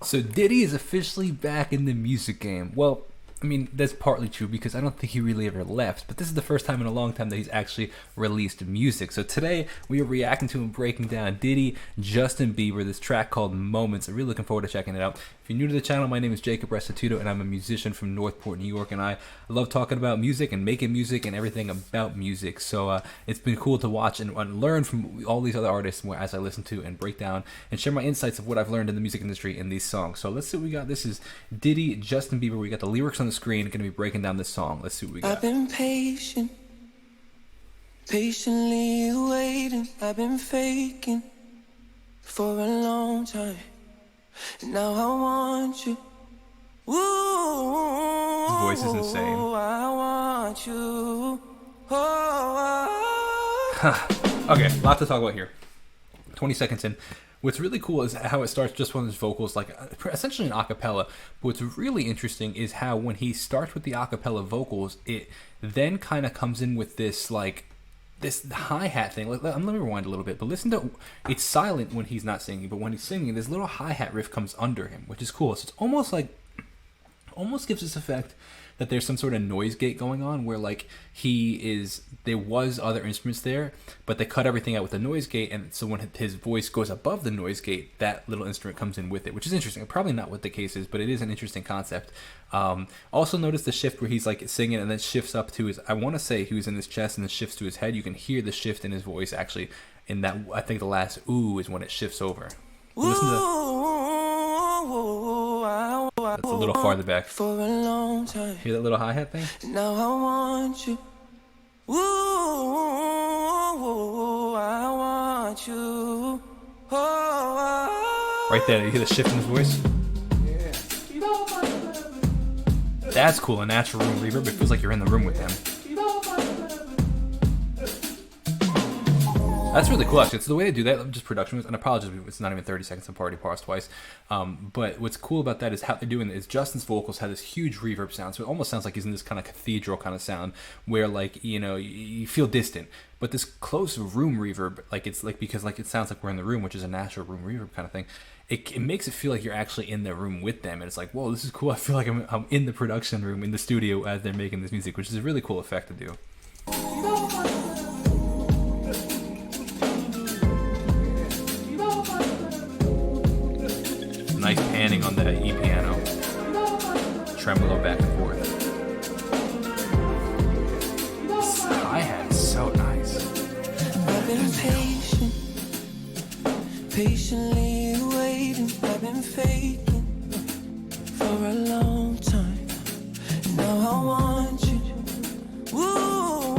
So Diddy is officially back in the music game. Well, I mean, that's partly true because I don't think he really ever left, but this is the first time in a long time that he's actually released music. So today we are reacting to and breaking down Diddy, Justin Bieber, this track called Moments. I'm really looking forward to checking it out. If you're new to the channel, my name is Jacob Restituto and I'm a musician from Northport, New York, and I love talking about music and making music and everything about music. So it's been cool to watch and learn from all these other artists as I listen to and break down and share my insights of what I've learned in the music industry in these songs. So let's see what we got. This is Diddy, Justin Bieber. We got the lyrics on the screen. Going to be breaking down this song. Let's see what we got. I've been patient, patiently waiting. I've been faking for a long time. Now I want you. Ooh, His voice is insane. I want you. Oh, Okay, lot to talk about here. 20 seconds in. What's really cool is how it starts just with his vocals, like essentially an acapella. But what's really interesting is how when he starts with the acapella vocals, it then kind of comes in with this this hi-hat thing. Let me rewind a little bit, but listen to, it's silent when he's not singing, but when he's singing, this little hi-hat riff comes under him, which is cool. So it's almost like, almost gives this effect that there's some sort of noise gate going on where like there was other instruments there, but they cut everything out with the noise gate, and so when his voice goes above the noise gate, that little instrument comes in with it, which is interesting. Probably not what the case is, but it is an interesting concept. Also notice the shift where he's like singing and then shifts up to his, I want to say he was in his chest and then shifts to his head. You can hear the shift in his voice actually in that, I think the last ooh is when it shifts over. Listen to that's a little farther back. for a long time. Hear that little hi-hat thing? Now I want you. Ooh, I want you. Oh, Right there, you hear the shift in his voice? That's cool, a natural room reverb. It feels like you're in the room with them. That's really cool, actually. It's the way to do that, just production, and I apologize, it's not even 30 seconds, I've already paused twice. But what's cool about that is how they're doing it is Justin's vocals have this huge reverb sound, so it almost sounds like he's in this kind of cathedral kind of sound, where like, you know, you feel distant. But this close room reverb, like it's like, because like it sounds like we're in the room, which is a natural room reverb kind of thing, it makes it feel like you're actually in the room with them, and it's like, whoa, this is cool. I feel like I'm in the production room, in the studio as they're making this music, which is a really cool effect to do. Nice panning on the E piano, tremolo back and forth. This hi-hat is so nice. I've been patient, patiently waiting. I've been faking for a long time. Now I want you. Ooh,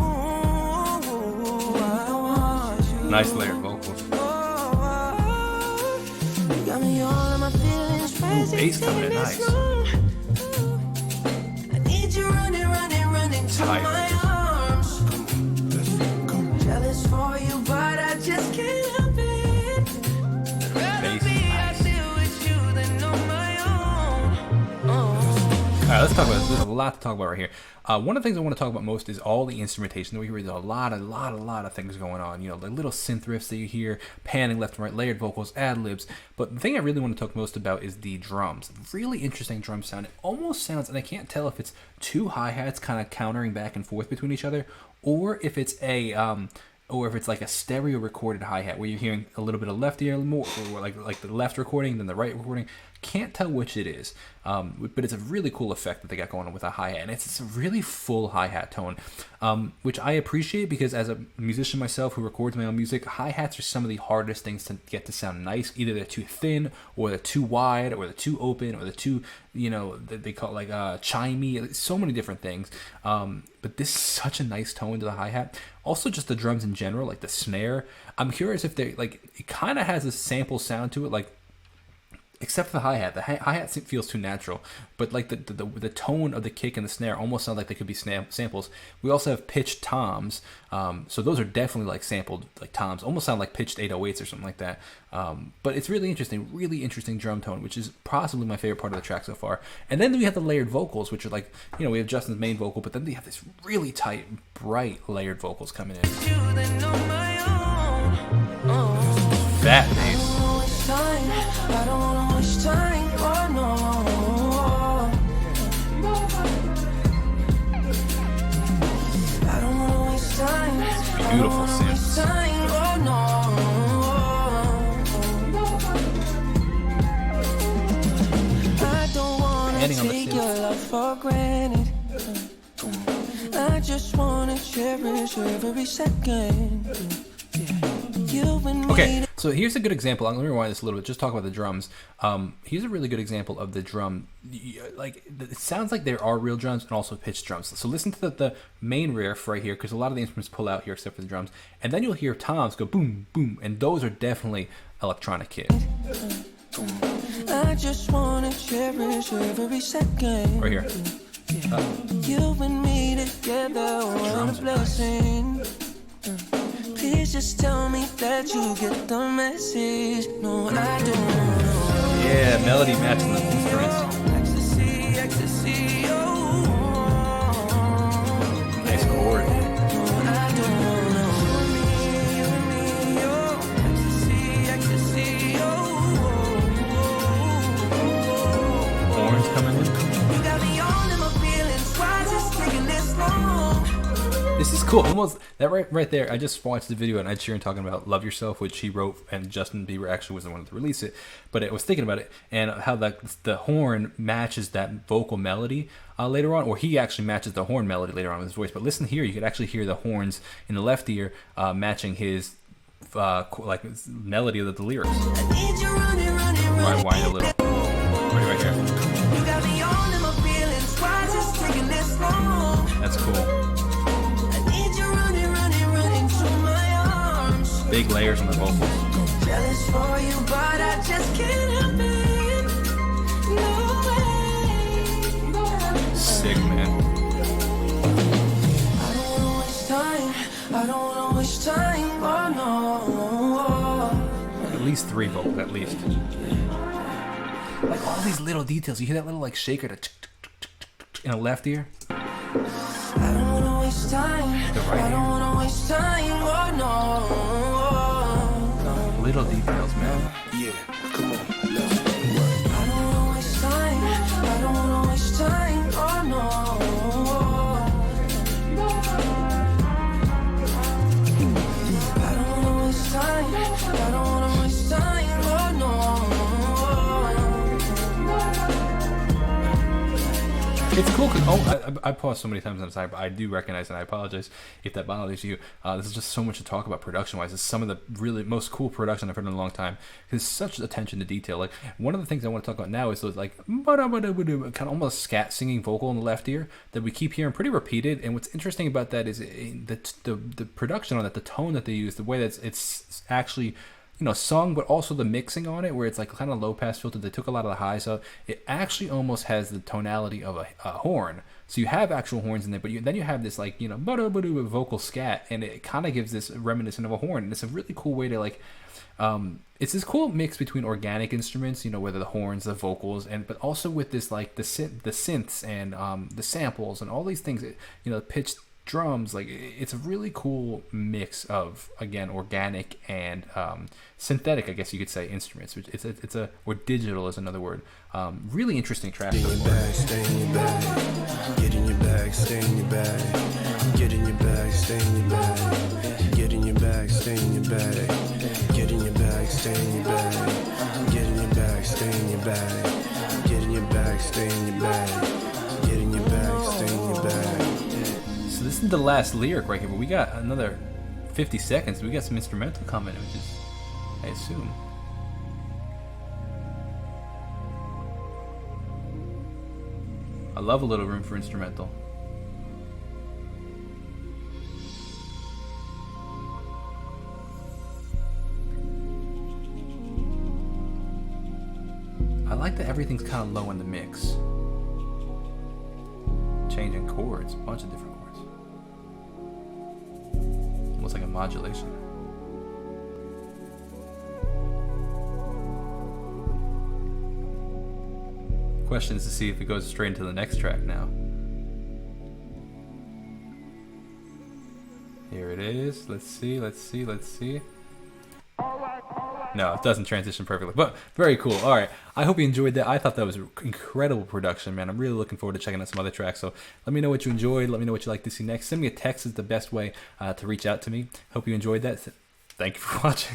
I want you. Nice layered vocals. You got me all of my feelings crazy. Bass coming in nice. I need you running to Tight. my arms. Jealous for you, but I just can't help it. Bass is I nice. deal with you than on my own. Alright, let's talk about this. There's a lot to talk about right here. One of the things I want to talk about most is all the instrumentation that we hear. There's a lot of things going on. You know, the little synth riffs that you hear, panning left and right, layered vocals, ad-libs. But the thing I really want to talk most about is the drums. Really interesting drum sound. It almost sounds, and I can't tell if it's two hi-hats kind of countering back and forth between each other, or if it's or if it's like a stereo recorded hi-hat where you're hearing a little bit of left ear more, or like the left recording then the right recording. Can't tell which it is, but it's a really cool effect that they got going on with a hi-hat, and it's a really full hi-hat tone, which I appreciate because as a musician myself who records my own music, hi-hats are some of the hardest things to get to sound nice. Either they're too thin, or they're too wide, or they're too open, or they're too, you know, they call it like chimey, so many different things. But this is such a nice tone to the hi-hat. Also just the drums in general, like the snare. I'm curious if they, like, it kind of has a sample sound to it, like, except for the hi-hat. The hi-hat feels too natural, but like the tone of the kick and the snare almost sound like they could be samples. We also have pitched toms, so those are definitely like sampled like toms, almost sound like pitched 808s or something like that. But it's really interesting drum tone, which is possibly my favorite part of the track so far. And then we have the layered vocals, which are like, you know, we have Justin's main vocal, but then they have this really tight, bright layered vocals coming in. That bass. I don't wanna waste time. panning on the take your synth. love for granted. I just wanna cherish every second. You and me. Okay, so here's a good example. I'm going to rewind this a little bit. Just talk about the drums. Here's a really good example of the drum. Like, it sounds like there are real drums and also pitched drums. So listen to the main riff right here, because a lot of the instruments pull out here except for the drums. And then you'll hear toms go boom, boom, and those are definitely electronic kit. I just wanna cherish every second. Right here. You and me together, what a blessing. Please just tell me that you get the message. No, I don't. Yeah, melody matching the instruments. Ecstasy, ecstasy, oh. Nice chord. I don't know. You and me, oh. Ecstasy, ecstasy, oh. Horns coming in. You got me all in my feelings. Why is this taking this long? This is cool. Almost that right there. I just watched the video on Ed Sheeran talking about "Love Yourself," which he wrote, and Justin Bieber actually was the one to release it. But I was thinking about it and how the horn matches that vocal melody later on, or he actually matches the horn melody later on with his voice. But listen here, you could actually hear the horns in the left ear matching his like melody of the lyrics. I need you running, running, running. Wind a little. Right here. You got me all in my feelings. Why is this taking this long? That's cool. Big layers on the vocals. Jealous for you, but I just can't help it. No way. Sick, man. I don't wanna waste time. I don't wanna waste time. Oh no. At least 3 vocals, at least. Like all these little details. You hear that little like shaker in a left ear. I don't wanna waste time. The right I don't wanna waste time. Oh no. Little details, man. Yeah, come on, let's work. I don't wanna waste time. I don't wanna waste time. Oh no. I don't wanna waste time. I don't wanna waste time. Oh no. It's cool because I paused so many times on the side, but I do recognize, and I apologize if that bothers you. This is just so much to talk about production-wise. It's some of the really most cool production I've heard in a long time. Because such attention to detail. Like one of the things I want to talk about now is those like kind of almost scat singing vocal in the left ear that we keep hearing pretty repeated. And what's interesting about that is the production on that, the tone that they use, the way that it's actually, you know, sung, but also the mixing on it, where it's like kind of low pass filter. They took a lot of the highs out. It actually almost has the tonality of a horn. So you have actual horns in there, but then you have this like, you know, vocal scat, and it kind of gives this reminiscent of a horn. And it's a really cool way to like, it's this cool mix between organic instruments, you know, whether the horns, the vocals, but also with this like the synths and the samples and all these things, you know, pitched drums. Like it's a really cool mix of, again, organic and synthetic, I guess you could say, instruments. Which or digital is another word. Really interesting track. Get in your bag, stay in your bag. Get in your bag, stay in your bag. Get in your bag, stay in your bag. Get in your bag, stay in your bag. Get in your bag, stay in your bag. Get in your bag, stay in your bag. Get in your bag, stay in your bag. Get in your bag, stay in your bag. So this is the last lyric right here, but we got another 50 seconds. We got some instrumental coming, which is, I assume. I love a little room for instrumental. I like that everything's kind of low in the mix. Changing chords, a bunch of different chords. Almost like a modulation. Question is to see if it goes straight into the next track now. Here it is. Let's see. No, it doesn't transition perfectly, but very cool. All right, I hope you enjoyed that. I thought that was incredible production, man. I'm really looking forward to checking out some other tracks. So let me know what you enjoyed. Let me know what you'd like to see next. Send me a text is the best way to reach out to me. Hope you enjoyed that. Thank you for watching.